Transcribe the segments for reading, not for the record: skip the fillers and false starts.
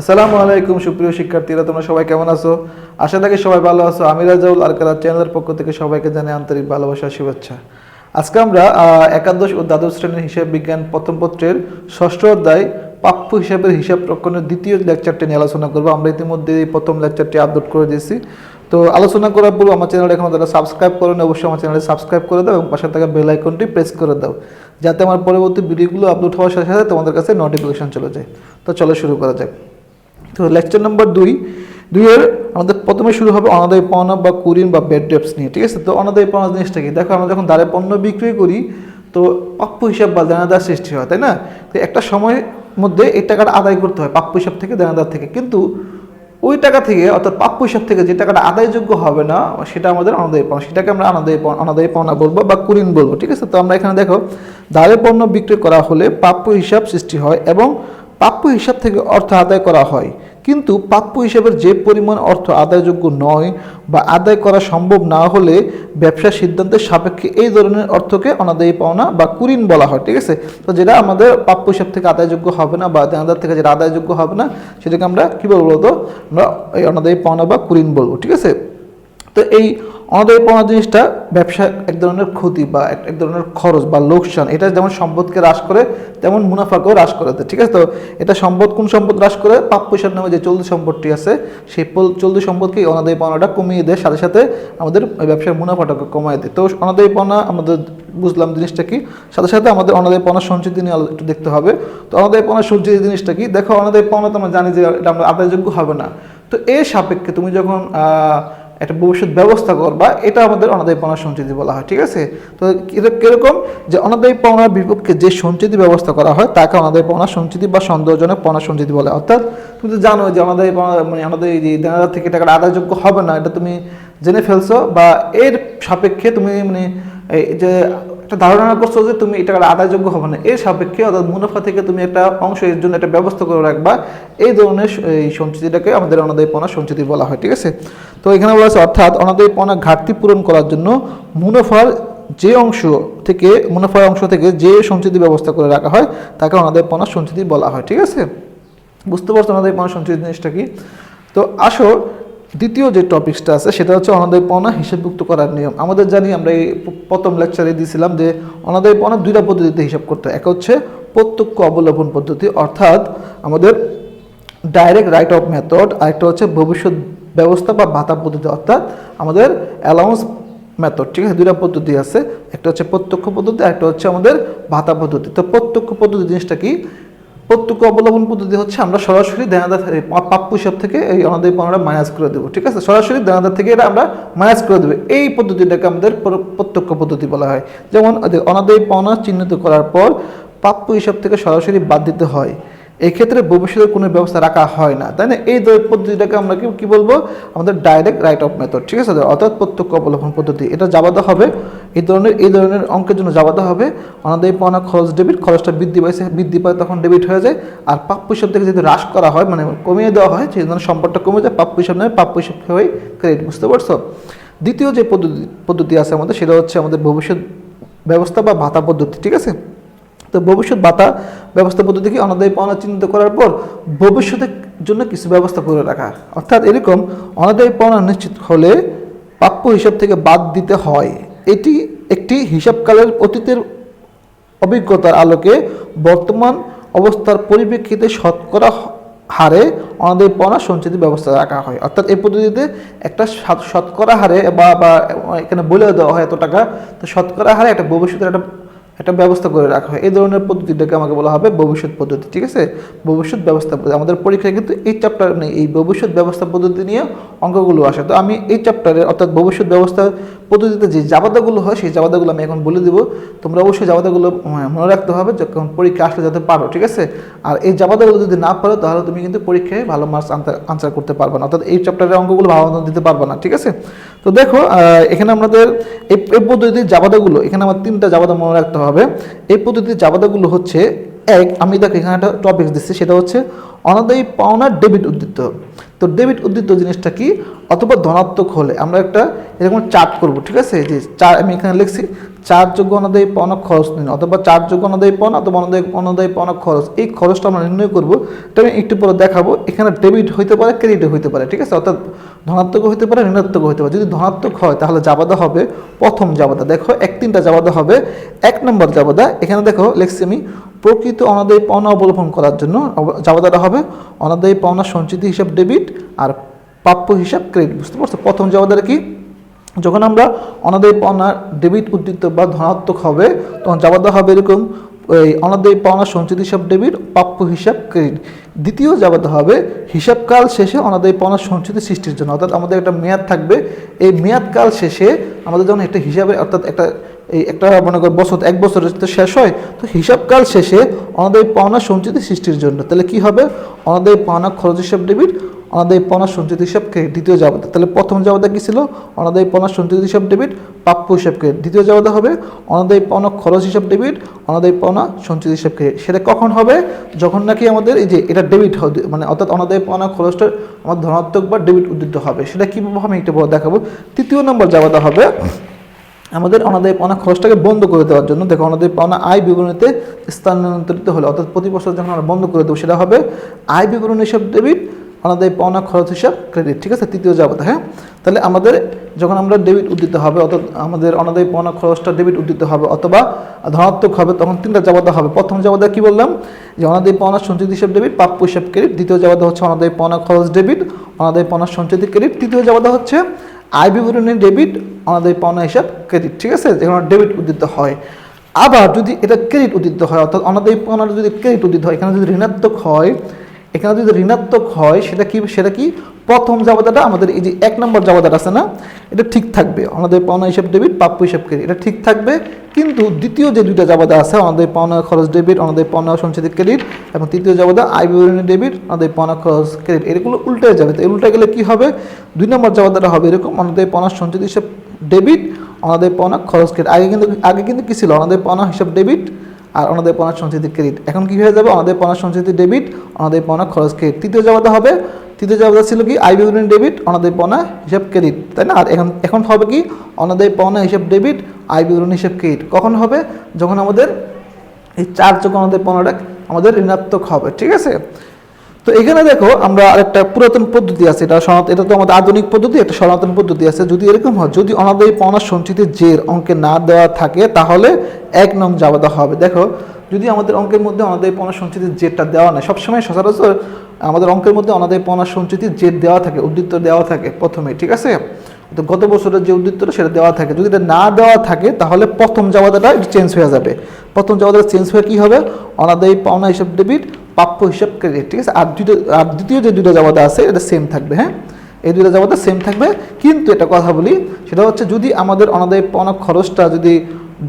আসসালামু আলাইকুম সুপ্রিয় শিক্ষার্থীরা, তোমরা সবাই কেমন আছো? আশা করি সবাই ভালো আছো। আমি রাজাউল আরকালা চ্যানেলের পক্ষ থেকে সবাইকে জানাই আন্তরিক ভালোবাসা শুভেচ্ছা। আজকে আমরা একাদশ ও দ্বাদশ শ্রেণীর হিসাব বিজ্ঞান প্রথম পত্রের ষষ্ঠ অধ্যায় প্রাপ্য হিসাবের হিসাব রক্ষণের দ্বিতীয় লেকচারটি নিয়ে আলোচনা করবো। আমরা ইতিমধ্যে এই প্রথম লেকচারটি আপলোড করে দিয়েছি। তো আলোচনা করার পূর্বে আমার চ্যানেল এখন যারা সাবস্ক্রাইব করেন অবশ্যই আমার চ্যানেলে সাবস্ক্রাইব করে দাও এবং পাশে থাকা বেল আইকনটি প্রেস করে দাও, যাতে আমার পরবর্তী ভিডিওগুলো আপলোড হওয়ার সাথে সাথে তোমাদের কাছে নোটিফিকেশন চলে যায়। তো চলো শুরু করা যাক। তো লেকচার নম্বর দুইয়ের আমাদের প্রথমে শুরু হবে অনাদায়ী পাওনা বা কুরিন বা ব্যাড ডেটস নিয়ে। ঠিক আছে, তো অনাদায়ী পাওনা জিনিসটা কি? দেখো, আমরা যখন দাঁড়ে পণ্য বিক্রি করি তো প্রাপ্য হিসাব বা দেনাদার সৃষ্টি হয়, তাই না? তো একটা সময়ের মধ্যে এই টাকাটা আদায় করতে হয় প্রাপ্য হিসাব থেকে, দেনাদার থেকে। কিন্তু ওই টাকা থেকে অর্থাৎ প্রাপ্য হিসাব থেকে যে টাকাটা আদায়যোগ্য হবে না সেটা আমাদের অনাদায়ী পাওনা, সেটাকে আমরা অনাদায়ী পাওনা বলবো বা কুরিন বলবো। ঠিক আছে, তো আমরা এখানে দেখো দাঁড়ে পণ্য বিক্রি করা হলে প্রাপ্য হিসাব সৃষ্টি হয় এবং প্রাপ্য হিসাব থেকে অর্থ আদায় করা হয়, কিন্তু প্রাপ্য হিসাবের যে পরিমাণ অর্থ আদায়যোগ্য নয় বা আদায় করা সম্ভব না হলে ব্যবসার সিদ্ধান্তের সাপেক্ষে এই ধরনের অর্থকে অনাদায়ী পাওনা বা কুরিন বলা হয়। ঠিক আছে, তো যেটা আমাদের প্রাপ্য হিসাব থেকে আদায়যোগ্য হবে না বা দেনাদার থেকে যেটা আদায়যোগ্য হবে না সেটাকে আমরা কী বলবো? তো আমরা এই অনাদায়ী পাওনা বা কুরিন বলবো। ঠিক আছে, তো এই অনাদায়ী পাওনা জিনিসটা ব্যবসা এক ধরনের ক্ষতি বা এক ধরনের খরচ বা লোকসান। এটা যেমন সম্পদকে হ্রাস করে তেমন মুনাফাকেও হ্রাস করে দেয়। ঠিক আছে, তো এটা কোন সম্পদ হ্রাস করে? প্রাপ্য হিসাব নামে যে চলতি সম্পদটি আছে সেই চলতি সম্পদকে অনাদায়ী পাওনাটা কমিয়ে দেয়, সাথে সাথে আমাদের ব্যবসার মুনাফাটাকে কমায় দেয়। তো অনাদায়ী পাওনা আমাদের বুঝলাম জিনিসটা কি, সাথে সাথে আমাদের অনাদায়ী পাওনা সঞ্চিতি নিয়ে একটু দেখতে হবে। তো অনাদায়ী পাওনা সঞ্চিতি জিনিসটা কি? দেখো, অনাদায়ী পাওনা তো আমরা জানি যে এটা আমরা আদায়যোগ্য হবে না। তো এর সাপেক্ষে তুমি যখন একটা ভবিষ্যৎ ব্যবস্থা করবা, এটা আমাদের অনাদায়ী পাওনা সঞ্চিতি বলা হয়। ঠিক আছে, তো কিরকম যে অনাদায়ী পাওনার বিপক্ষে যে সঞ্চিতি ব্যবস্থা করা হয় তাকে অনাদায়ী পাওনা সঞ্চিতি বা সন্দেহজনক পাওনা সঞ্চিতি বলে। অর্থাৎ তুমি তো জানো যে অনাদায়ী পাওনা মানে অনাদায়ী যে দেনাদার থেকে টাকাটা আদায়যোগ্য হবে না, এটা তুমি জেনে ফেলছো বা এর সাপেক্ষে তুমি মানে এই যে একটা ধারণা করছো যে তুমি এটা আদায়যোগ্য হবে না, এর সাপেক্ষে অর্থাৎ মুনাফা থেকে তুমি একটা অংশ এর জন্য একটা ব্যবস্থা করে রাখবা। এই ধরনের এই সঞ্চিতিটাকে আমাদের অনাদায়ী পাওনা সঞ্চিতি বলা হয়। ঠিক আছে, তো এখানে বলা আছে অর্থাৎ অনাদায়ী পাওনা ঘাটতি পূরণ করার জন্য মুনাফার অংশ থেকে যে সঞ্চিতি ব্যবস্থা করে রাখা হয় তাকে অনাদায়ী পাওনা সঞ্চিতি বলা হয়। ঠিক আছে, বুঝতে পারছো অনাদায়ী পাওনা সঞ্চিতি জিনিসটা কি? তো আসো দ্বিতীয় যে টপিকসটা আছে সেটা হচ্ছে অনাদায়ী পাওনা হিসাবভুক্ত করার নিয়ম। আমাদের জানি, আমরা এই প্রথম লেকচারে দিয়েছিলাম যে অনাদায়ী পাওনা দুইটা পদ্ধতিতে হিসাব করতে হয়। এক হচ্ছে প্রত্যক্ষ অবলোপন পদ্ধতি, অর্থাৎ আমাদের ডাইরেক্ট রাইট অফ মেথড, আর একটা হচ্ছে ভবিষ্যৎ ব্যবস্থা বা ভাতা পদ্ধতি, অর্থাৎ আমাদের অ্যালাউন্স মেথড। ঠিক আছে, দুইটা পদ্ধতি আছে, একটা হচ্ছে প্রত্যক্ষ পদ্ধতি আর একটা হচ্ছে আমাদের ভাতা পদ্ধতি। তো প্রত্যক্ষ পদ্ধতি জিনিসটা কি? প্রত্যক্ষ অবলম্বন পদ্ধতি হচ্ছে আমরা সরাসরি দেনাদার প্রাপ্য হিসাব থেকে এই অনাদায়ী পাওনাটা মাইনাস করে দেবো। ঠিক আছে, সরাসরি দেনাদার থেকে এটা আমরা মাইনাস করে দেবো। এই পদ্ধতিটাকে আমাদের প্রত্যক্ষ পদ্ধতি বলা হয়। যেমন অনাদায়ী পাওনা চিহ্নিত করার পর প্রাপ্য হিসাব থেকে সরাসরি বাদ দিতে হয়, এক্ষেত্রে ভবিষ্যতের কোনো ব্যবস্থা রাখা হয় না, তাই না? এই পদ্ধতিটাকে আমরা কি বলবো? আমাদের ডাইরেক্ট রাইট অফ মেথড। ঠিক আছে, অর্থাৎ প্রত্যক্ষ অবলম্বন পদ্ধতি। এটা জাবাদা হবে এই ধরনের অঙ্কের জন্য জাবাদা হবে অনাদায়ী পাওনা খরচ ডেবিট, খরচটা বৃদ্ধি পায় তখন ডেবিট হয়ে যায়। আর প্রাপ্য হিসাব থেকে যদি হ্রাস করা হয় মানে কমিয়ে দেওয়া হয় সেই ধরনের সম্পদটা কমে যায়, প্রাপ্য হিসাব নেয় প্রাপ্য হিসাব হয়ে ক্রেডিট। বুঝতে পারছো? দ্বিতীয় যে পদ্ধতি আছে আমাদের সেটা হচ্ছে আমাদের ভবিষ্যৎ ব্যবস্থা বা ভাতা পদ্ধতি। ঠিক আছে, তো ভবিষ্যৎ ভাতা ব্যবস্থা পদ্ধতি কি? অনাদায়ী পাওনা চিহ্নিত করার পর ভবিষ্যতের জন্য কিছু ব্যবস্থা করে রাখা। অর্থাৎ এরকম অনাদায়ী পাওনা নিশ্চিত হলে প্রাপ্য হিসাব থেকে বাদ দিতে হয়। এটি একটি হিসাবকালের অতীতের অভিজ্ঞতার আলোকে বর্তমান অবস্থার পরিপ্রেক্ষিতে শতকরা হারে অনাদায়ী পাওনা সঞ্চিতি ব্যবস্থা রাখা হয়। অর্থাৎ এই পদ্ধতিতে একটা শতকরা হারে বা এখানে বলে দেওয়া হয় এত টাকা, তো শতকরা হারে একটা ভবিষ্যতের একটা ব্যবস্থা করে রাখা হয়। এই ধরনের পদ্ধতিটাকে আমাকে বলা হবে ভবিষ্যৎ পদ্ধতি। ঠিক আছে, ভবিষ্যৎ ব্যবস্থা পদ্ধতি। আমাদের পরীক্ষায় কিন্তু এই চ্যাপ্টার নেই, এই ভবিষ্যৎ ব্যবস্থা পদ্ধতি নিয়ে অঙ্কগুলো আসে। তো আমি এই চ্যাপ্টারে অর্থাৎ ভবিষ্যৎ ব্যবস্থা পদ্ধতিতে যে জাবাদাগুলো হয় সেই জাবাদাগুলো আমি এখন বলে দিব। তোমরা অবশ্যই জাবাদাগুলো মনে রাখতে হবে যখন পরীক্ষা আসলে যাতে পারো। ঠিক আছে, আর এই জাবাদাগুলো যদি না পারো তাহলে তুমি কিন্তু পরীক্ষায় ভালো মার্কস আনসার করতে পারবে না, অর্থাৎ এই চ্যাপ্টারের অঙ্কগুলো ভালো মতো দিতে পারবে না। ঠিক আছে, তো দেখো এখানে আমাদের এই পদ্ধতির জাবাদাগুলো, এখানে আমার তিনটা জাবাদা মনে রাখতে হবে। এই পদ্ধতির জাবাদাগুলো হচ্ছে আমি দেখো এখানে একটা টপিক দিচ্ছি, সেটা হচ্ছে অনাদায়ী পাওনার ডেবিট উদ্ধৃত। তো ডেবিট উদ্ধৃত জিনিসটা কি? অথবা ধনাত্মক হলে আমরা একটা এরকম চার্ট করব। ঠিক আছে, যে আমি এখানে লিখছি চারযোগ্য অনাদায়ী পাওনা খরচ নিন, অথবা চারযোগ্য অনাদায়ী পাওনা অথবা অনাদায়ী পাওনা খরচ, এই খরচটা আমরা নির্ণয় করবো। এটা আমি একটু পরে দেখাবো। এখানে ডেবিট হইতে পারে, ক্রেডিট হইতে পারে, ঠিক আছে, অর্থাৎ ধনাত্মক হইতে পারে, ঋণাত্মক হইতে পারে। যদি ধনাত্মক হয় তাহলে জাবাদা হবে প্রথম জাবাদা। দেখো 3টা জাবাদা হবে। 1 নম্বর জাবাদা, এখানে দেখো লিখছি আমি, প্রকৃত অনাদায়ী পাওনা অবলোকন করার জন্য জাবাদাটা হবে অনাদায়ী পাওনা সঞ্চিতি হিসাব ডেবিট আর প্রাপ্য হিসাব ক্রেডিট। বুঝতে পারছো? প্রথম জাবাদাটা কি? যখন আমরা অনাদায়ী পাওনা ডেবিট উদ্দীপ্ত বা ধনাত্মক হবে তখন জাবাদা হবে এরকম, ওই অনাদায়ী পাওনা সঞ্চিত হিসাব ডেবিট, প্রাপ্য হিসাব ক্রেডিট। দ্বিতীয় জাবাদা হবে হিসাবকাল শেষে অনাদায়ী পাওনা সঞ্চিতি সৃষ্টির জন্য, অর্থাৎ আমাদের একটা মেয়াদ থাকবে। এই মেয়াদকাল শেষে আমাদের যখন একটা হিসাবে, অর্থাৎ একটা মনে কর বছর, 1 বছরের তো শেষ হয়, তো হিসাবকাল শেষে অনাদায়ী পাওনা সঞ্চিতি সৃষ্টির জন্য তাহলে কি হবে? অনাদায়ী পাওনা খরচ হিসাব ডেবিট, অনাদায়ী পাওনা সঞ্চিত হিসাব ক্রেডিট। দ্বিতীয় জাবাদা, তাহলে প্রথম জাবাদা কি ছিল? অনাদায়ী পাওনা সঞ্চিত হিসাব ডেবিট, প্রাপ্য হিসাব ক্রেডিট। দ্বিতীয় জাবাদা হবে অনাদায়ী পাওনা খরচ হিসাব ডেবিট, অনাদায়ী পাওনা সঞ্চিত হিসাব ক্রেডিট। সেটা কখন হবে? যখন নাকি আমাদের এই যে এটা ডেবিট হবে, মানে অর্থাৎ অনাদায়ী পাওনা খরচটা আমার ধনাত্মক বা ডেবিট উদ্দীপ্ত হবে। সেটা কীভাবে আমি একটু বড় দেখাবো। তৃতীয় নম্বর জাবাদা হবে আমাদের অনাদায়ী পাওনা খরচটাকে বন্ধ করে দেওয়ার জন্য। দেখো, অনাদায়ী পাওনা আয় বিবরণীতে স্থানান্তরিত হলে, অর্থাৎ প্রতি বছর যখন আমরা বন্ধ করে দেবো, সেটা হবে আয় বিবরণী হিসাব ডেবিট, অনাদায়ী পাওনা খরচ হিসাব ক্রেডিট। ঠিক আছে, তৃতীয় জাবাদা। হ্যাঁ, তাহলে আমাদের যখন আমরা ডেবিট উদ্দীত হবে, অর্থাৎ আমাদের অনাদায়ী পাওনা খরচটা ডেবিট উদ্দীত হবে অথবা ধনাত্মক হবে, তখন 3টা জাবাদা হবে। প্রথম জাবাদা কি বললাম? যে অনাদায়ী পাওনা সঞ্চিত হিসাব ডেবিট, প্রাপ্য হিসাব ক্রেডিট। দ্বিতীয় জাবাদা হচ্ছে অনাদায়ী পাওনা খরচ ডেবিট, অনাদায়ী পাওনা সঞ্চিত ক্রেডিট। তৃতীয় জাবাদা হচ্ছে আয় বিবরণী ডেবিট, অনাদায়ী পাওনা হিসাব ক্রেডিট। ঠিক আছে, যখন ডেবিট উদ্দীত হয়। আবার যদি এটা ক্রেডিট উদ্দীত হয়, অর্থাৎ অনাদায়ী পাওনার যদি ক্রেডিট উদ্দীত হয়, এখানে যদি ঋণাত্মক হয়, সেটা কি? প্রথম জাবাদাটা আমাদের এই যে 1 নম্বর জাবাদাটা আছে না, এটা ঠিক থাকবে, অনাদায়ী পাওনা হিসাব ডেবিট, প্রাপ্য হিসাব ক্রেডিট, এটা ঠিক থাকবে। কিন্তু দ্বিতীয় যে 2টা জাবাদা আছে, অনাদায়ী পাওনা খরচ ডেবিট, অনাদায়ী পাওনা সঞ্চিত ক্রেডিট, এবং তৃতীয় জাবাদা আয় বিবরণী ডেবিট, অনাদায়ী পাওনা খরচ ক্রেডিট, এগুলো উল্টে যাবে। তো উল্টে গেলে কি হবে? 2 নম্বর জাবাদাটা হবে এরকম, অনাদায়ী পাওনা সঞ্চিত হিসাব ডেবিট, অনাদায়ী পাওনা খরচ ক্রেডিট। আগে কিন্তু কি ছিল? অনাদায়ী পাওনা হিসাব ডেবিট আর অনাদায়ী পাওনা সঞ্চিতি ক্রেডিট। এখন কি হয়ে যাবে? অনাদায়ী পাওনা সঞ্চিতি ডেবিট, অনাদায়ী পাওনা খরচ ক্রেডিট। তৃতীয় জাবাদা হবে, তৃতীয় জাবাদা ছিল কি? আয় বিবরণী ডেবিট, অনাদায়ী পাওনা হিসাব ক্রেডিট, তাই না? আর এখন হবে কি? অনাদায়ী পাওনা হিসাব ডেবিট, আয় বিবরণী হিসাব ক্রেডিট। কখন হবে? যখন আমাদের এই 4 যোগ অনাদায়ী পাওনাটা আমাদের ঋণাত্মক হবে। ঠিক আছে, তো এখানে দেখো আমরা আরেকটা পুরাতন পদ্ধতি আছে, এটা তো আমাদের আধুনিক পদ্ধতি, একটা সনাতন পদ্ধতি আছে। যদি এরকম হয়, যদি অনাদায়ী পাওনা সঞ্চিতির জের অঙ্কে না দেওয়া থাকে তাহলে 1 নং জাবাদা হবে। দেখো, যদি আমাদের অঙ্কের মধ্যে অনাদায়ী পাওনা সঞ্চিতির জেরটা দেওয়া নাই, সবসময় সচরাচর আমাদের অঙ্কের মধ্যে অনাদায়ী পাওনা সঞ্চিতির জের দেওয়া থাকে, উদ্দীপ্ত দেওয়া থাকে প্রথমে। ঠিক আছে, তো গত বছরের যে উদ্দীপ্তটা সেটা দেওয়া থাকে। যদি এটা না দেওয়া থাকে তাহলে প্রথম জাবাদাটা চেঞ্জ হয়ে যাবে। প্রথম জাবাদাটা চেঞ্জ হয়ে কী হবে? অনাদায়ী পাওনা হিসাব ডেবিট, প্রাপ্য হিসাব ক্রেডিট। ঠিক আছে, আর দ্বিতীয় যে 2টা জাবাদা আছে এটা সেম থাকবে। হ্যাঁ, এই 2টা জাবাদা সেম থাকবে। কিন্তু একটা কথা বলি, সেটা হচ্ছে যদি আমাদের অনাদায়ী পাওনা খরচটা যদি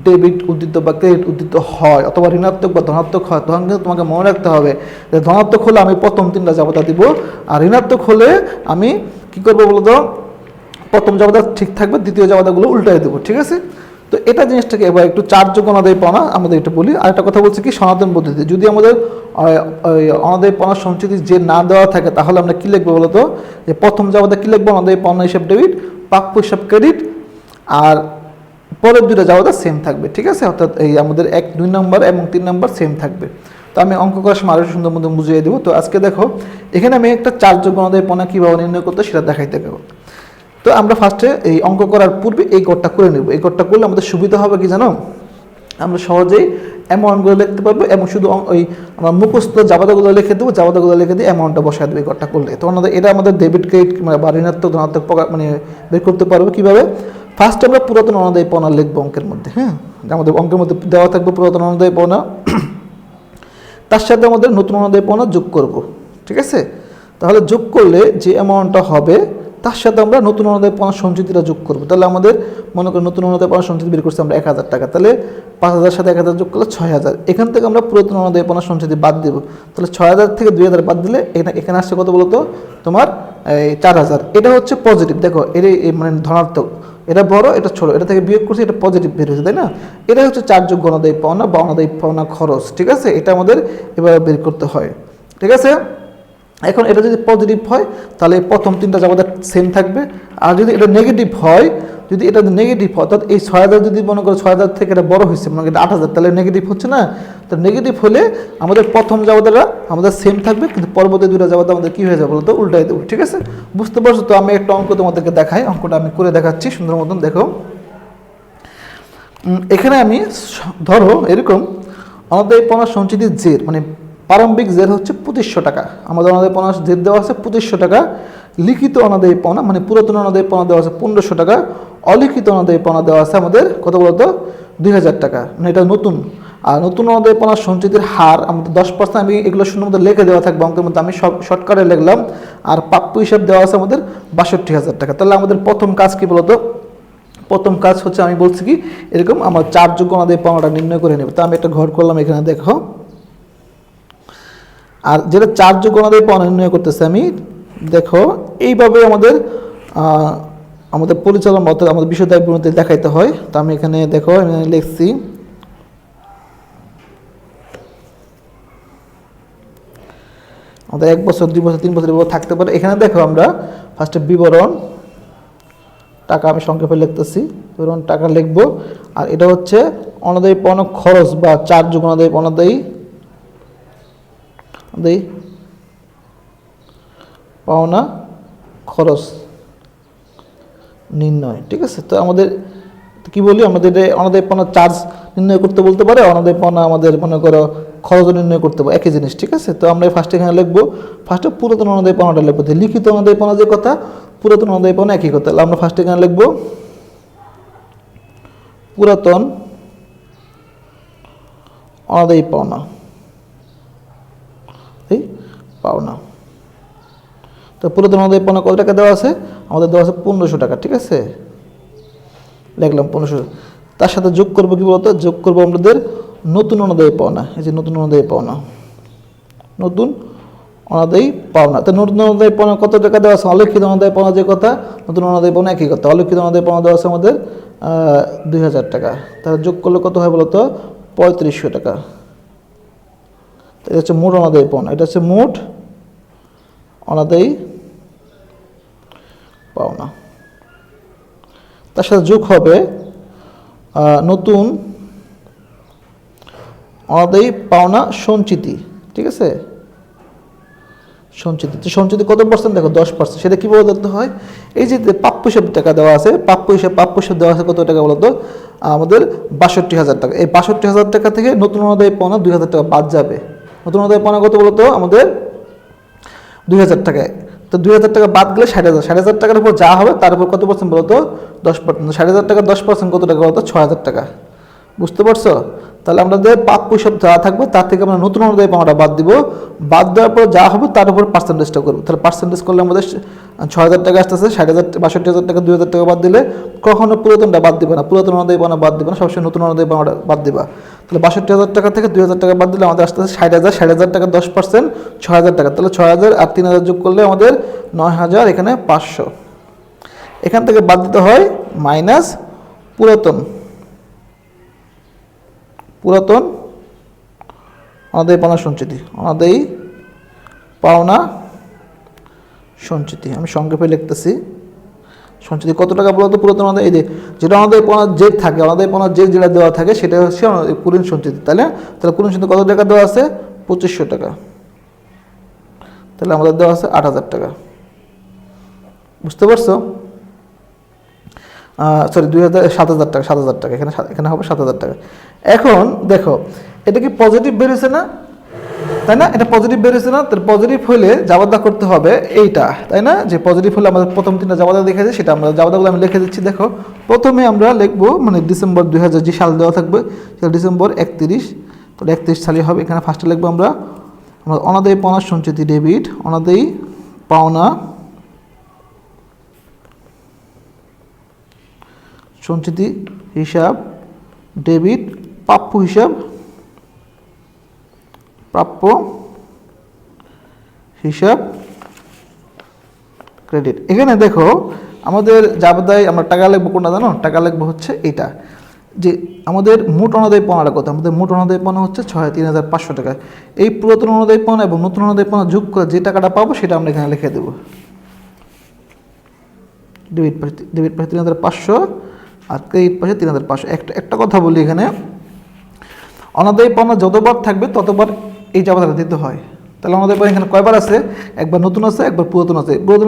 ডেবিট উদ্দীপ্ত বা ক্রেডিট উদ্দীপ্ত হয় অথবা ঋণাত্মক বা ধনাত্মক হয়, তখন কিন্তু তোমাকে মনে রাখতে হবে যে ধনাত্মক হলে আমি প্রথম 3টা জাবাদা দিব, আর ঋণাত্মক হলে আমি কী করবো বলতো? প্রথম জাবাদা ঠিক থাকবে, দ্বিতীয় জাবাদাগুলো উল্টাই দেবো। ঠিক আছে, তো এটা জিনিসটাকে এবার একটু 4 যোগ অনাদায়ী পাওনা আমাদের এটা বলি। আর একটা কথা বলছি কি, সনাতন পদ্ধতি, যদি আমাদের অনাদায়ী পাওনা সঞ্চিতি যে না দেওয়া থাকে তাহলে আমরা কী লিখবো বলতো? যে প্রথম জাবাদা কী লিখবো? অনাদায়ী পাওনা হিসাব ডেবিট, প্রাপ্য হিসাব ক্রেডিট, আর পরের 2টা জাবাদা সেম থাকবে। ঠিক আছে, অর্থাৎ এই আমাদের 2 নম্বর এবং 3 নম্বর সেম থাকবে। তো আমি অঙ্ক করার সময় আরও সুন্দর মতো বুঝিয়ে দেবো। তো আজকে দেখো, এখানে আমি একটা 4 যোগ অনাদায়ী পাওনা কীভাবে নির্ণয় করতে সেটা দেখাইতে গেব। তো আমরা ফার্স্টে এই অঙ্ক করার পূর্বে এই গড়টা করে নেব। এই গড়টা করলে আমাদের সুবিধা হবে কি জানো? আমরা সহজেই অ্যামাউন্টগুলো লিখতে পারবো, এবং শুধু ওই আমরা মুখস্থ জাবাদাগুলো লিখে দেবো, জাবাদাগুলো লিখে দিয়ে অ্যামাউন্টটা বসায় দেবো এই গড়টা করলে। তো এটা আমাদের ডেবিট ক্রেডিট বা ঋণাত্মক ধনাত্মক মানে বের করতে পারবো কীভাবে? ফার্স্ট আমরা পুরাতন অনাদায়ী পাওনা লিখবো অঙ্কের মধ্যে। হ্যাঁ, আমাদের অঙ্কের মধ্যে দেওয়া থাকবে পুরাতন অনাদায়ী পাওনা, তার সাথে আমাদের নতুন অনাদায়ী পাওনা যোগ করব। ঠিক আছে, তাহলে যোগ করলে যে অ্যামাউন্টটা হবে তার সাথে আমরা নতুন অনাদায়ী পাওনা সঞ্চিতিটা যোগ করবো। তাহলে আমাদের মনে করি নতুন অনাদায়ী পাওনা সঞ্চিতি বের করছি আমরা 1000 টাকা, তাহলে 5000 সাথে 1000 যোগ করলে 6000। এখান থেকে আমরা পুরাতন অনাদায়ী পাওনা সঞ্চিতি বাদ দেবো। তাহলে 6000 থেকে 2000 বাদ দিলে এখানে আসছে কত বলতো? তোমার 4000। এটা হচ্ছে পজিটিভ। দেখো, মানে ধনাত্মক, এটা বড় এটা ছোট, এটা থেকে বিয়োগ করছি, এটা পজিটিভ বের হয়েছে, তাই না? এটা হচ্ছে 4 যোগ অনাদায়ী পাওনা বা অনাদায়ী পাওনা খরচ। ঠিক আছে, এটা আমাদের এভাবে বের করতে হয়। ঠিক আছে, এখন এটা যদি পজিটিভ হয় তাহলে প্রথম 3টা জাবাদা সেম থাকবে, আর যদি এটা নেগেটিভ হয় যদি এটা নেগেটিভ হয়, অর্থাৎ এই 6,000 যদি মনে করো 6,000 থেকে এটা বড় হয়েছে, মনে করো এটা 8,000, তাহলে নেগেটিভ হচ্ছে না? তো নেগেটিভ হলে আমাদের প্রথম জাবেদাটা আমাদের সেম থাকবে, কিন্তু পরবর্তী দুটো জাবেদা আমাদের কী হয়ে যাবে বলতো, উল্টাই দেবো। ঠিক আছে, বুঝতে পারছো? তো আমি একটা অঙ্ক তোমাদেরকে দেখাই, অঙ্কটা আমি করে দেখাচ্ছি সুন্দর মতন। দেখো এখানে আমি ধরো এরকম আমাদের পণ্য সঞ্চিতির জের, মানে প্রারম্ভিক জের হচ্ছে 2500 টাকা, আমাদের অনাদায়ী পণ্য জের দেওয়া আছে 2500 টাকা, লিখিত অনাদায়ী পণ্য মানে পুরাতন অনাদায়ী পণ্য দেওয়া আছে 1500 টাকা, অলিখিত অনাদায়ী পণ্য দেওয়া আছে আমাদের কত বলতো 2000 টাকা, মানে এটা নতুন। আর নতুন অনাদায়ী পণ্য সঞ্চিতির হার আমাদের 10%, আমি এগুলো শূন্য মধ্যে লিখে দেওয়া থাকবে অঙ্কের মধ্যে, আমি সব শর্টকাটে লিখলাম। আর প্রাপ্য হিসাব দেওয়া আছে আমাদের 62,000 টাকা। তাহলে আমাদের প্রথম কাজ কি বলতো, প্রথম কাজ হচ্ছে আমি বলছি কি এরকম আমার চারযোগ্য অনাদায়ী পণ্যটা নির্ণয় করে নেবে। তো আমি একটা ঘর করলাম এখানে, দেখো। আর যেটা চারযোগ্য অনাদায়ী পণ্য নির্ণয় করতেছে আমি, দেখো এইভাবে আমাদের আমাদের পরিচালন মতো আমাদের বিষয় দায় পূরণতে দেখাইতে হয়। তো আমি এখানে দেখো আমি লিখছি আমাদের 1 বছর 2 বছর 3 বছর এভাবে থাকতে পারে। এখানে দেখো আমরা ফার্স্টে বিবরণ টাকা আমি সংক্ষেপে লিখতেছি, বিবরণ টাকা লিখবো। আর এটা হচ্ছে অনাদায়ী পণ্য খরচ বা চারযোগ্য অনাদায়ী অনাদায়ী পাওনা খরচ নির্ণয়। ঠিক আছে, তো আমাদের কি বলি, আমাদের অনাদায়ী পণ্য চার্জ নির্ণয় করতে বলতে পারে, অনাদায়ী পণ্য আমাদের মনে করো খরচ নির্ণয় করতে পারে, একই জিনিস। ঠিক আছে, তো আমরা ফার্স্টে এখানে লিখবো, ফার্স্টে পুরাতন অনাদায়ী পণ্যটা লিখবো, লিখিত অনাদায়ী পণ্য যে কথা, পুরাতন অনাদায়ী পণ্য একই কথা। তাহলে আমরা ফার্স্টে এখানে লিখবো পুরাতন অনাদায়ী পাওনা, এই পাওনা। তো পুরাতন অনাদায়ী পণ্য কত টাকা দেওয়া আছে, আমাদের দেওয়া আছে 1500 টাকা। ঠিক আছে, লিখলাম 1500। তার সাথে যোগ করবো কি বলতো, যোগ করবো আমাদের নতুন অনাদায়ী পাওনা, এই যে নতুন অনাদায়ী পাওনা, নতুন অনাদায়ী পাওনা। তো নতুন অনাদায়ী পাওনা কত টাকা দেওয়া আছে, অলিখিত অনাদায়ী পাওনা যে কথা, নতুন অনাদায়ী পাওনা একই কথা। অলিখিত অনাদায়ী পাওনা দেওয়া আছে আমাদের 2000 টাকা। তাহলে যোগ করলে কত হয় বলতো, 3500 টাকা। এটা হচ্ছে মোট অনাদায়ী পাওনা, এটা হচ্ছে মোট অনাদায়ী পাওনা। তার সাথে যোগ হবে নতুন অনাদায়ী পাওনা সঞ্চিতি। ঠিক আছে, সঞ্চিতি। তো সঞ্চিতি কত পার্সেন্ট, দেখো 10%। সেটা কীভাবে দেখতে হয়, এই যে প্রাপ্য হিসাব টাকা দেওয়া আছে, প্রাপ্য হিসাব দেওয়া আছে কত টাকা বলতো, আমাদের 62,000 টাকা। এই 62,000 টাকা থেকে নতুন অনাদায়ী পাওনা 2,000 টাকা বাদ যাবে। নতুন অনাদায়ী পাওনা কত বলতো, আমাদের 2,000 টাকায়। তো 2,000 টাকা বাদ গেলে 60,000, 60,000 টাকার উপর যা হবে তার উপর কত পার্সেন্ট বলতো, 10%। 60,000 টাকা 10% কত টাকা বলতো, 6,000 টাকা। বুঝতে পারছো? তাহলে আমাদের প্রাপ্য হিসাব যা থাকবে তার থেকে আমরা নতুন অনাদায়ী পাওনাটা বাদ দিব, বাদ দেওয়ার পর যা হবে তার উপর পার্সেন্টেজটা করবো। তাহলে পার্সেন্টেজ করলে আমাদের 6,000 টাকা আসতেছে, 62,000 টাকা 2,000 টাকা বাদ দিলে কখনো পুরাতনটা বাদ দিবে না, পুরাতন অনাদায়ী পাওনা বাদ দিবে না, সবসময় নতুন অনাদায়ী পাওনাটা বাদ দিবা। তাহলে 62,000 টাকা থেকে 2,000 টাকা বাদ দিলে আমাদের আসতেছে 60,000, 60,000 টাকা 10% 6,000 টাকা। তাহলে 6,000 আর 3,000 যোগ করলে আমাদের 9,000, এখানে 500। এখান থেকে বাদ দিতে হয় মাইনাস পুরাতন অনাদায়ী পাওনা সঞ্চিতি, অনাদায়ী পাওনা সঞ্চিতি। আমি সংক্ষেপে লিখতেছি, সঞ্চিতি কত টাকা বলতো, পুরাতন অনাদায়ী, এই যে যেটা অনাদায়ী পাওনার জের থাকে, অনাদায়ী পাওনার জের যেটা দেওয়া থাকে সেটা হচ্ছে কুলীন সঞ্চিতি। তাহলে কুলীন সঞ্চিতি কত টাকা দেওয়া আছে, 2500 টাকা। তাহলে আমাদের দেওয়া আছে 8,000 টাকা। বুঝতে পারছো? সরি 7,000 টাকা, 7,000 টাকা, এখানে হবে 7,000 টাকা। এখন দেখো এটা কি পজিটিভ বেরোছে না, তাই না? এটা পজিটিভ বেরোছে না? তার পজিটিভ হলে জাবাদা করতে হবে এইটা, তাই না? যে পজিটিভ হলে আমাদের প্রথম 3টা জাবাদা দেখে যায়, সেটা আমরা জাবাদাগুলো আমি লিখে দিচ্ছি। দেখো প্রথমে আমরা লিখবো মানে ডিসেম্বর 2000 যে সাল দেওয়া থাকবে সেটা ডিসেম্বর 31, তাহলে 31 সালে হবে। এখানে ফার্স্টে লিখবো আমরা অনাদায়ী পাওনা সঞ্চিতি ডেবিট, অনাদায়ী পাওনা সঞ্চিতি হিসাব ডেবিট, প্রাপ্য হিসাব প্রাপ্য হিসাব ক্রেডিট। এখানে দেখো আমাদের জাবেদায় আমরা টাকা লিখবো কোনটা জানো, টাকা লিখবো হচ্ছে এটা, যে আমাদের মোট অনাদায়ী পাওনাটা কত, আমাদের মোট অনাদায়ী পাওনা হচ্ছে 3,500 টাকা। এই পুরাতন অনাদায়ী পাওনা এবং নতুন অনাদায়ী পাওনা যোগ করে যে টাকাটা পাবো সেটা আমরা এখানে লিখে দেবো। ডেবিট পাশে 3,500 আর ক্রেডিট পাশে 3,500। একটা কথা বলি এখানে, অনাদায়ী পাওনা যতবার থাকবে ততবার এই জাবেদাটা দিতে হয়। তাহলে আমাদের এখানে কয়বার আছে? একবার নতুন আছে, একবার পুরাতন আছে। পুরাতন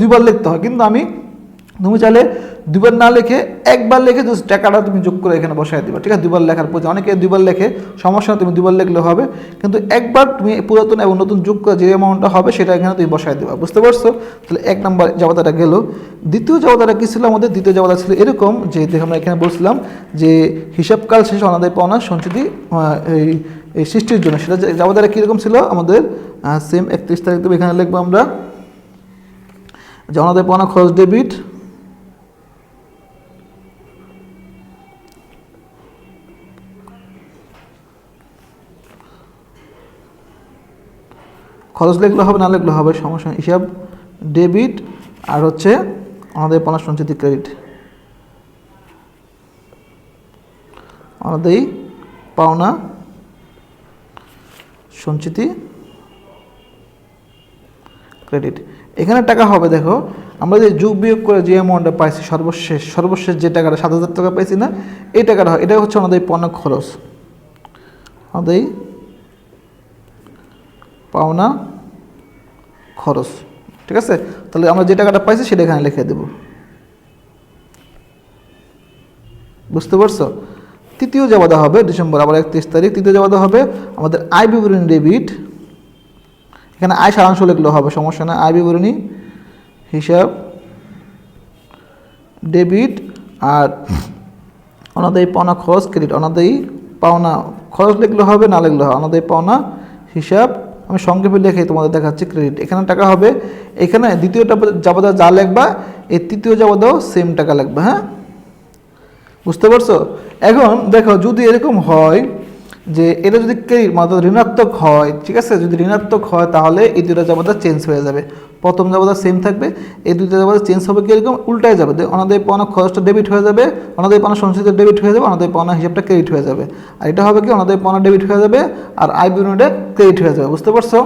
দুইবার লিখতে হয়, কিন্তু তুমি চাইলে দুবার না লিখে একবার লিখে জাস্ট টাকাটা তুমি যোগ করে এখানে বসায় দিবা, ঠিক আছে? দুবার লেখার পর অনেকে দুবার লেখে, সমস্যা তুমি দুবার লিখলে হবে, কিন্তু একবার তুমি পুরাতন এবং নতুন যোগ করে যে অ্যামাউন্টটা হবে সেটা এখানে তুমি বসায় দিবা। বুঝতে পারছো? তাহলে 1 নম্বর জাবেদাটা গেল। দ্বিতীয় জাবেদাটা কী ছিল আমাদের? দ্বিতীয় জাবেদা ছিল এরকম যে আমরা এখানে বলছিলাম যে হিসাবকাল শেষে অনাদায়ী পাওনা সঞ্চিতি এই সৃষ্টির জন্য, সেটা জাবেদাটা কীরকম ছিল আমাদের? সেম 31 তারিখ দেবো, এখানে লিখবো আমরা যে অনাদায়ী পাওনা খরচ ডেবিট, খরচ লিখলে হবে না লিখলে হবে, সমস্যা। হিসাব ডেবিট আর হচ্ছে অনাদায়ী পাওনা সঞ্চিতি ক্রেডিট, অনাদায়ী পাওনা সঞ্চিতি ক্রেডিট। এখানে টাকা হবে, দেখো আমরা যে যোগ বিয়োগ করে যে অ্যামাউন্টটা পাইছি সর্বশেষ যে টাকাটা 7,000 টাকা পাইছি না, এই টাকাটা হয়, এটা হচ্ছে অনাদায়ী পাওনা খরচ, অনাদায়ী পাওনা খরচ, ঠিক আছে? তাহলে আমরা যে টাকাটা পাইছি সেটা এখানে লিখে দেব। বুঝতে পারছো? তৃতীয় জাবেদা হবে ডিসেম্বর আবার 31 তারিখ। তৃতীয় জাবেদা হবে আমাদের আয় বিবরণী ডেবিট, এখানে আয় সারাংশ লিখলেও হবে, সমস্যা না। আয় বিবরণী হিসাব ডেবিট আর অনাদায়ী পাওনা খরচ ক্রেডিট, অনাদায়ী পাওনা খরচ লিখলে হবে না লিখলে হবে, অনাদায়ী পাওনা হিসাব আমি সংক্ষেপে লিখে তোমাদের দেখাচ্ছি ক্রেডিট। এখানে টাকা হবে, এখানে দ্বিতীয়টা জাবেদা যা লিখবা এই তৃতীয় জাবেদাও সেম টাকা লিখবা। হ্যাঁ, বুঝতে পারছো? এখন দেখো যদি এরকম হয় যে এটা যদি ক্রেডিট মানে ঋণাত্মক হয়, ঠিক আছে? যদি ঋণাত্মক হয় তাহলে এই দুইটা জাবেদা চেঞ্জ হয়ে যাবে। প্রথম জাবেদা সেম থাকবে, এই দুইটা জাবেদা চেঞ্জ হবে কীরকম? উল্টায় যাবে। অনাদায়ী পাওনা খরচটা ডেবিট হয়ে যাবে, অনাদায়ী পাওনা সঞ্চিতি ডেবিট হয়ে যাবে, অনাদায়ী পাওনা হিসাবটা ক্রেডিট হয়ে যাবে। আর এটা হবে কি? অনাদায়ী পাওনা ডেবিট হয়ে যাবে আর আয় বিবরণীটা ক্রেডিট হয়ে যাবে। বুঝতে পারছো?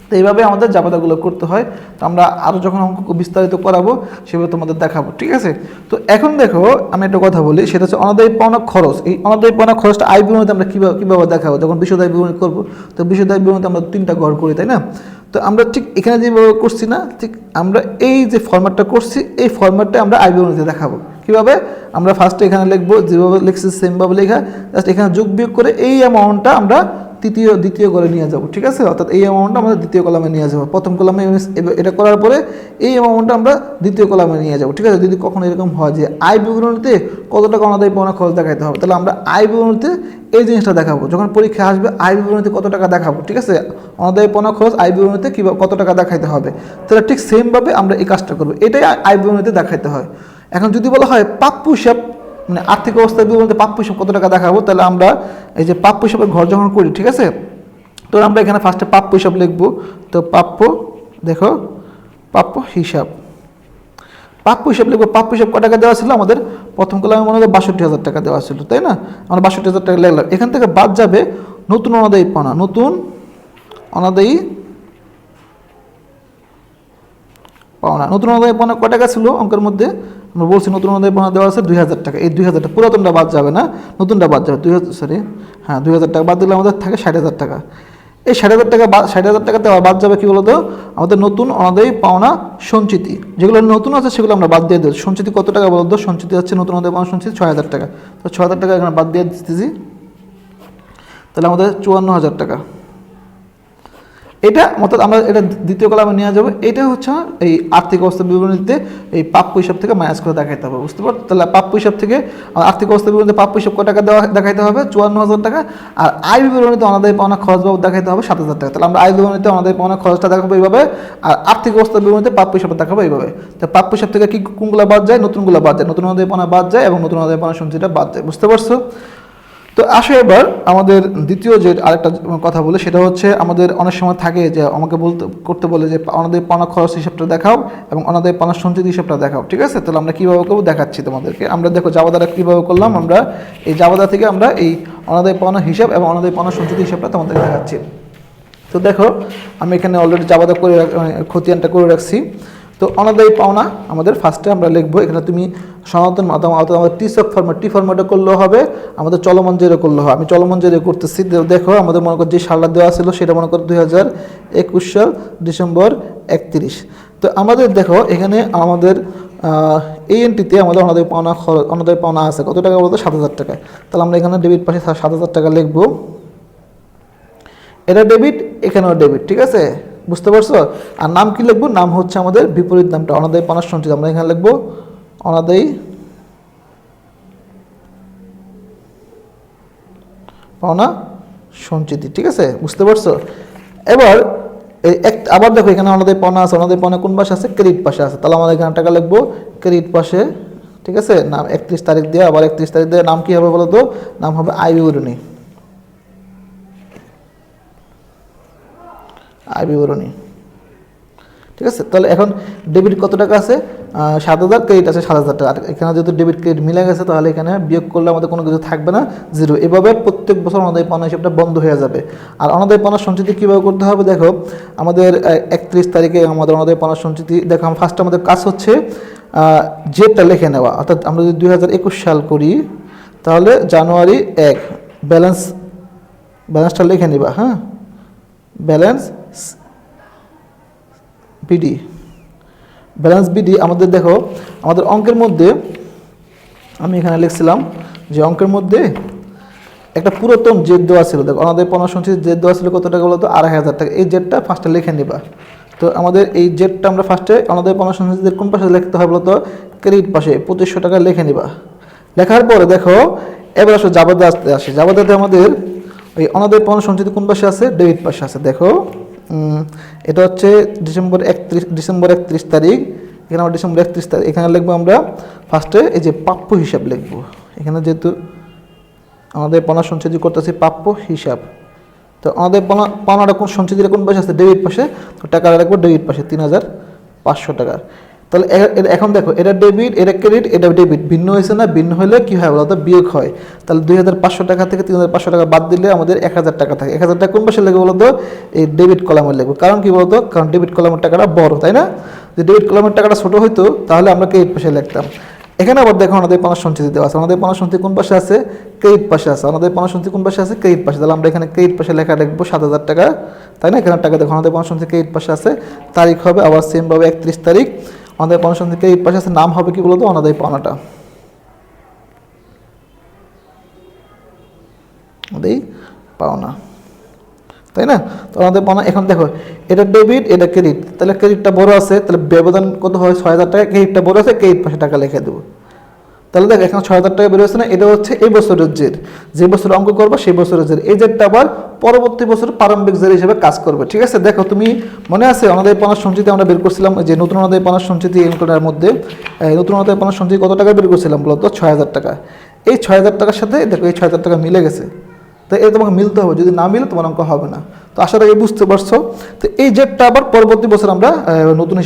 তো এইভাবে আমাদের জাবেদাগুলো করতে হয়। তো আমরা আরও যখন অঙ্ক বিস্তারিত করাবো সেভাবে তোমাদের দেখাবো, ঠিক আছে? তো এখন দেখো আমি একটা কথা বলি, সেটা হচ্ছে অনাদায়ী পাওনা খরচ। এই অনাদায়ী পাওনা খরচটা আয় বিবরণীতে আমরা কীভাবে দেখাবো? যখন বিশদ বিবরণী করবো, তো বিশদ বিবরণীতে আমরা 3টা ঘর করি, তাই না? তো আমরা ঠিক এখানে যেভাবে করছি না, ঠিক আমরা এই যে ফরম্যাটটা করছি এই ফরম্যাটটা আমরা আয় বিবরণীতে দেখাবো। কীভাবে? আমরা ফার্স্টে এখানে লিখবো যেভাবে লিখছি সেমভাবে লেখা, জাস্ট এখানে যোগ বিয়োগ করে এই অ্যামাউন্টটা আমরা দ্বিতীয় করে নিয়ে যাব, ঠিক আছে? অর্থাৎ এই অ্যামাউন্টটা আমরা দ্বিতীয় কলামে নিয়ে যাবো। প্রথম কলামে এটা করার পরে এই অ্যামাউন্টটা আমরা দ্বিতীয় কলামে নিয়ে যাব, ঠিক আছে? যদি কখনো এরকম হয় যে আয় বিবরণীতে কত টাকা অনাদায়ী পাওনা খরচ দেখাতে হবে, তাহলে আমরা আয় বিবরণীতে এই জিনিসটা দেখাবো। যখন পরীক্ষা আসবে আয় বিবরণীতে কত টাকা দেখাবো, ঠিক আছে? অনাদায়ী পাওনা খরচ আয় বিবরণীতে কত টাকা দেখাইতে হবে, তাহলে ঠিক সেমভাবে আমরা এই কাজটা করবো। এটাই আয় বিবরণীতে দেখাইতে হয়। এখন যদি বলা হয় প্রাপ্য হিসাব মানে আর্থিক অবস্থার বিবরণীতে প্রাপ্য হিসাব কত টাকা দেখাবো, তাহলে আমরা এই যে প্রাপ্য হিসাবের ঘর যখন করি, ঠিক আছে? তো আমরা এখানে ফার্স্টে প্রাপ্য হিসাব লিখবো। তো প্রাপ্য, দেখো প্রাপ্য হিসাব লিখবো। প্রাপ্য হিসাব কত টাকা দেওয়া ছিল আমাদের? প্রথম কলামে মনে হয় 62,000 টাকা দেওয়া ছিল, তাই না? আমরা 62,000 টাকা লিখলাম। এখান থেকে বাদ যাবে নতুন অনাদায়ী পাওনা, নতুন অনাদায়ী পাওনা কত টাকা ছিল অঙ্কের মধ্যে? আমরা বলছি নতুন অনাদায়ী পাওনা দেওয়া আছে 2,000 টাকা। এই 2,000 পুরাতনটা বাদ যাবে না, নতুনটা বাদ যাবে। 2,000 টাকা বাদ দিলে আমাদের থাকে 60,000 টাকা। এই 60,000 টাকাতে বাদ যাবে কি বলতো? আমাদের নতুন অনাদায়ী পাওনা সঞ্চিতি, যেগুলো নতুন আছে সেগুলো আমরা বাদ দিয়ে দেবো। সঞ্চিতি কত টাকা বলতো? সঞ্চিতি হচ্ছে নতুন অনাদায়ী পাওনা সঞ্চিতি 6,000 টাকা। তো 6,000 টাকা এখানে বাদ দিয়ে দিতেছি, তাহলে আমাদের 54,000 টাকা। এটা অর্থাৎ আমরা এটা দ্বিতীয় কলামে নিয়ে যাবো। এটা হচ্ছে এই আর্থিক অবস্থা বিবরণীতে এই প্রাপ্য হিসাব থেকে মাইনাস করে দেখাইতে হবে। বুঝতে পারছো? তাহলে প্রাপ্য হিসাব থেকে আর্থিক অবস্থা বিবরণীতে প্রাপ্য হিসাব কত টাকা দেখাইতে হবে? 54,000 টাকা। আর আয় বিবরণীতে অনাদায়ী পাওনা খরচ বাবদ দেখাইতে হবে 7,000 টাকা। তাহলে আমরা আয় বিবরণীতে অনাদায়ী পাওনা খরচটা দেখাবো এইভাবে, আর আর্থিক অবস্থা বিবরণীতে প্রাপ্য হিসাবটা দেখাবো এইভাবে। তো প্রাপ্য হিসাব থেকে কোনগুলো বাদ যায়? নতুনগুলো বাদ যায়, নতুন অনাদায়ী পাওনা বাদ যায় এবং নতুন অনাদায়ী পাওনা সঞ্চিতিটা বাদ যায়। বুঝতে পারছো? তো আসো এবার আমাদের দ্বিতীয় যে আরেকটা কথা বলে, সেটা হচ্ছে আমাদের অনেক সময় থাকে যে আমাকে করতে বলে যে অনাদায়ী পাওনা খরচ হিসাবটা দেখাও এবং অনাদায়ী পাওনা সঞ্চিতি হিসাবটা দেখাও, ঠিক আছে? তাহলে আমরা কীভাবে করবো দেখাচ্ছি তোমাদেরকে। আমরা দেখো জাবেদাটা কীভাবে করলাম, আমরা এই জাবেদা থেকে আমরা এই অনাদায়ী পাওনা হিসাব এবং অনাদায়ী পাওনা সঞ্চিতি হিসাবটা তোমাদের দেখাচ্ছি। তো দেখো আমি এখানে অলরেডি জাবেদা করে খতিয়ানটা করে রাখছি। তো অনাদায়ী পাওনা আমাদের ফার্স্টে আমরা লিখবো, এখানে তুমি সনাতন আমাদের টি সব ফরম্যাট, টি ফরম্যাটে করলেও হবে, আমাদের চলমান জেরে করলেও হবে। আমি চলমান জেরে করতেছি, দেখো আমাদের মনে করো যে সালটা দেওয়া ছিল সেটা মনে করো 2021 সাল ডিসেম্বর 31। তো আমাদের দেখো এখানে আমাদের এই এন্ট্রিতে আমাদের অনাদায়ী পাওনা আছে কত টাকা বলতো 7,000 টাকা। তাহলে আমরা এখানে ডেবিট পাশে 7,000 টাকা লিখবো, এটা ডেবিট এখানেও ডেবিট, ঠিক আছে, বুঝতে পারছো। আর নাম কি লিখবো, নাম হচ্ছে আমাদের বিপরীত নামটা অনাদায়ী পাওনা সঞ্চিতি, আমরা এখানে লিখবো অনাদায়ী পাওনা সঞ্চিতি, ঠিক আছে, বুঝতে পারছো। এবার আবার দেখো এখানে অনাদায়ী পাওনা আছে, অনাদায়ী পাওনা কোন পাশে আছে, ক্রেডিট পাশে আছে, তাহলে আমাদের এখানে টাকা লিখবো ক্রেডিট পাশে, ঠিক আছে। নাম 31 তারিখ দিয়ে, আবার 31 তারিখ দিয়ে নাম কি হবে বলো তো, নাম হবে আয় বিবরণী, আয় বিবরণী, ঠিক আছে। তাহলে এখন ডেবিট কত টাকা আছে 7,000, ক্রেডিট আছে 7,000 টাকা। আর এখানে যেহেতু ডেবিট ক্রেডিট মিলে গেছে তাহলে এখানে বিয়োগ করলে আমাদের কোনো কিছু থাকবে না, জিরো। এভাবে প্রত্যেক বছর অনাদায়ী পাওনা হিসাবটা বন্ধ হয়ে যাবে। আর অনাদায়ী পাওনা সঞ্চিতি কীভাবে করতে হবে, দেখো আমাদের 31 তারিখে আমাদের অনাদায়ী পাওনা সঞ্চিতি, দেখো ফার্স্ট আমাদের কাজ হচ্ছে জেটটা লিখে নেওয়া, অর্থাৎ আমরা যদি 2021 সাল করি তাহলে জানুয়ারি 1 ব্যালেন্সটা লিখে নিবা, হ্যাঁ, ব্যালেন্স বিডি, ব্যালেন্স বিডি। আমাদের দেখো আমাদের অঙ্কের মধ্যে আমি এখানে লিখছিলাম যে অঙ্কের মধ্যে একটা পুরাতন জেট দেওয়া ছিল, দেখো অনাদায়ী পাওনা সঞ্চিতির জেট দেওয়া ছিল কত টাকা বলতো 2,500 টাকা। এই জেটটা ফার্স্টে লিখে নিবা। তো আমাদের এই জেটটা আমরা ফার্স্টে অনাদায়ী পাওনা সঞ্চিতির কোন পাশে লিখতে হবে বলতো, ক্রেডিট পাশে 2,500 টাকা লিখে নিবা। লেখার পরে দেখো এবার আসো জাবেদা আসে, জাবেদাতে আমাদের ওই অনাদায়ী পাওনা সঞ্চিতি কোন পাশে আছে, ডেবিট পাশে আছে। দেখো এটা হচ্ছে ডিসেম্বর 31 তারিখ, এখানে আমরা ডিসেম্বর 31 তারিখ এখানে লিখবো আমরা ফার্স্টে এই যে প্রাপ্য হিসাব লিখবো। এখানে যেহেতু আমাদের পাওনা সঞ্চিতি করতেছি প্রাপ্য হিসাব, তো আমাদের পাওনাটা কোন সঞ্চিতিটা কোন পাশে আছে, ডেবিট পাশে, তো টাকাটা রাখবো ডেবিট পাশে 3,500 টাকা। তাহলে এখন দেখো এটা ডেবিট এটা ক্রেডিট এটা ডেবিট, ভিন্ন হয়েছে না, ভিন্ন হলে কী হয় বলতো বিয়োগ হয়। তাহলে 2,500 টাকা থেকে 3,500 টাকা বাদ দিলে আমাদের 1,000 টাকা থাকে। 1,000 টাকা কোন পাশে লেগে বলতো, এই ডেবিট কলামে লিখবো। কারণ কি বলতো, কারণ ডেবিট কলামের টাকাটা বড়, তাই না। যদি ডেবিট কলামের টাকাটা ছোটো হইতো তাহলে আমরা ক্রেডিট পাশে লিখতাম। এখানে আবার দেখো অনাদায়ী পাওনা সঞ্চিতি দেওয়া আছে, অনাদায়ী পাওনা সঞ্চিতি কোন পাশে আছে, ক্রেডিট পাশে আছে, অনাদায়ী পাওনা সঞ্চিতি কোন পাশে আছে, ক্রেডিট পাশে। তাহলে আমরা এখানে ক্রেডিট পাশে লেখা লিখবো 7,000 টাকা, তাই না। এখানে টাকা দেখো অনাদায়ী পাওনা সঞ্চিতি ক্রেডিট পাশে আছে, তারিখ হবে আবার সেমভাবে 31 তারিখ, অনাদায়ী পাওনা সঞ্চিতি ক্রেডিট পাশে আছে, নাম হবে কি বলতো অনাদায়ী পাওনাটা, অনাদায়ী পাওনা, তাই না। তো আমাদের পাওনা এখন দেখো এটা ডেবিট এটা ক্রেডিট, তাহলে ক্রেডিটটা বড় আছে, তাহলে ব্যবধান কত হয় 6,000 টাকা, ক্রেডিটটা বড় আছে, ক্রেডিট পাশে টাকা লিখে দেবো। তাহলে দেখ এখানে 6,000 টাকা বেরোচ্ছে না, এটা হচ্ছে এই বছরের জের, যে বছর অঙ্ক করবো সেই বছরের জের। এই জেরটা আবার পরবর্তী বছর প্রারম্ভিক জের হিসেবে কাজ করবে, ঠিক আছে। দেখো তুমি মনে আছে অনাদায়ী পাওনা সঞ্চিতি আমরা বের করছিলাম, যে নতুন অনাদায়ী পাওনা সঞ্চিতি এর মধ্যে নতুন অনাদায়ী পাওনা সঞ্চিতি কত টাকা বের করছিলাম বলতো 6,000 টাকা। এই 6,000 টাকার সাথে দেখো এই 6,000 টাকা মিলে গেছে, তো এটা তোমাকে মিলতে হবে, যদি না মিলে তোমার অঙ্ক হবে না। তো আশা করি বুঝতে পারছো। তো এই জেটটা আবার পরবর্তী বছর আমরা নতুন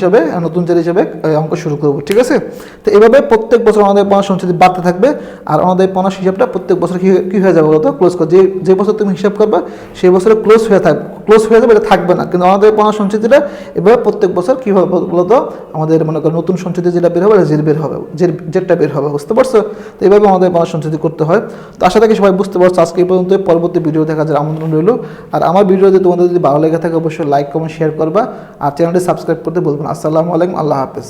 জেট হিসেবে অঙ্ক শুরু করব, ঠিক আছে। তো এভাবে প্রত্যেক বছর অনাদায়ী পাওনা সঞ্চিতি বাড়তে থাকবে, আর অনাদায়ী পাওনা হিসাবটা প্রত্যেক বছর কী হয়ে যাবে বলতো, ক্লোজ করে, যে বছর তুমি হিসাব করবে সেই বছরে ক্লোজ হয়ে যাবে, এটা থাকবে না। কিন্তু অনাদায়ী পাওনা সঞ্চিতিটা এভাবে প্রত্যেক বছর কী হবে বলতো, আমাদের মনে করো নতুন সঞ্চিতি যেটা বের হবে জেটটা বের হবে, বুঝতে পারছো। তো এইভাবে অনাদায়ী পাওনা সঞ্চিতি করতে হয়। তো আশা করি সবাই বুঝতে পারছো। আজকে এই পর্যন্ত, পরবর্তী ভিডিও দেখার জন্য আমন্ত্রণ রইল। আর আমার ভিডিও তোমাদের যদি ভালো লেগে থাকে অবশ্যই লাইক কমেন্ট শেয়ার করবা, আর চ্যানেলটি সাবস্ক্রাইব করতে বলবেন। আসসালামু আলাইকুম, আল্লাহ হাফেজ।